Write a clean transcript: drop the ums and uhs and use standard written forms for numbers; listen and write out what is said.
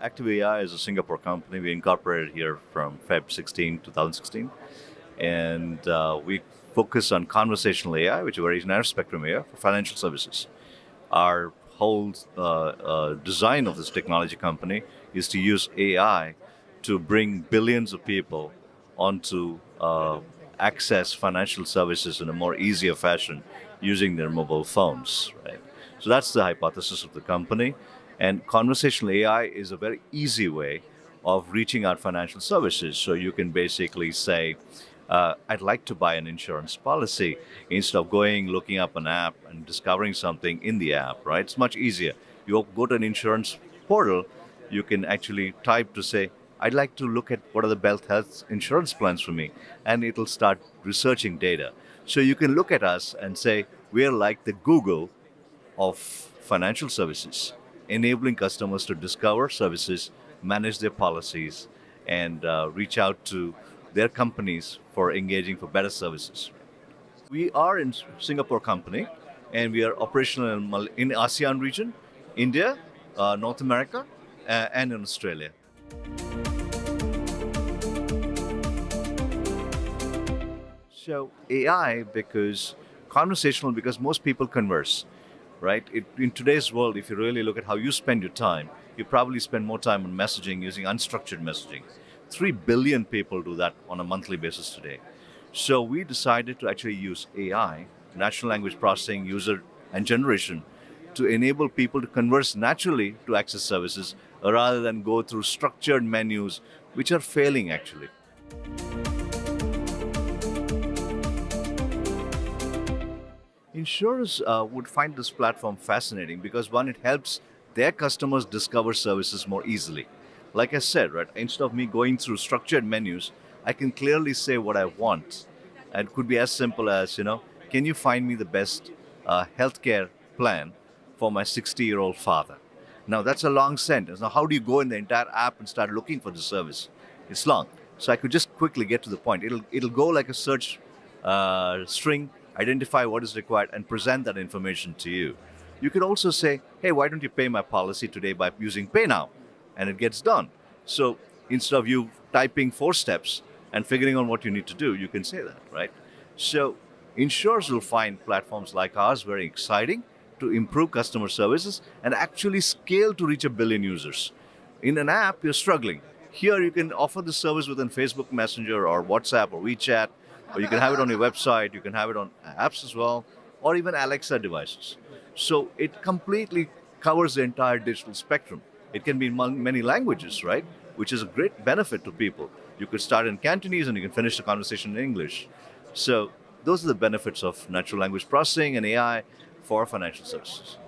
ActiveAI is a Singapore company. We incorporated here from Feb 16, 2016. And we focus on conversational AI, which is a very narrow spectrum AI for financial services. Our whole design of this technology company is to use AI to bring billions of people onto access financial services in a more easier fashion using their mobile phones, right? So that's the hypothesis of the company. And conversational AI is a very easy way of reaching out financial services. So you can basically say, I'd like to buy an insurance policy instead of going, looking up an app and discovering something in the app, right? It's much easier. You go to an insurance portal, you can actually type to say, I'd like to look at what are the best health insurance plans for me, and it'll start researching data. So you can look at us and say, we're like the Google of financial services, enabling customers to discover services, manage their policies, and reach out to their companies for engaging for better services. We are in Singapore company, and we are operational in ASEAN region, India, North America, and in Australia. So AI, because conversational, because most people converse, right? In today's world, if you really look at how you spend your time, you probably spend more time on messaging using unstructured messaging. 3 billion people do that on a monthly basis today. So we decided to actually use AI, natural language processing, user and generation, to enable people to converse naturally to access services rather than go through structured menus, which are failing actually. Insurers would find this platform fascinating because one, it helps their customers discover services more easily. Like I said, right, instead of me going through structured menus, I can clearly say what I want. And it could be as simple as, can you find me the best healthcare plan for my 60-year-old father? Now, that's a long sentence. Now, how do you go in the entire app and start looking for the service? It's long. So I could just quickly get to the point. It'll go like a search string, identify what is required, and present that information to you. You could also say, hey, why don't you pay my policy today by using Pay Now? And it gets done. So instead of you typing 4 steps and figuring out what you need to do, you can say that, right? So insurers will find platforms like ours very exciting to improve customer services and actually scale to reach 1 billion users. In an app, you're struggling. Here, you can offer the service within Facebook Messenger or WhatsApp or WeChat, or you can have it on your website, you can have it on apps as well, or even Alexa devices. So it completely covers the entire digital spectrum. It can be in many languages, right? Which is a great benefit to people. You could start in Cantonese and you can finish the conversation in English. So those are the benefits of natural language processing and AI for financial services.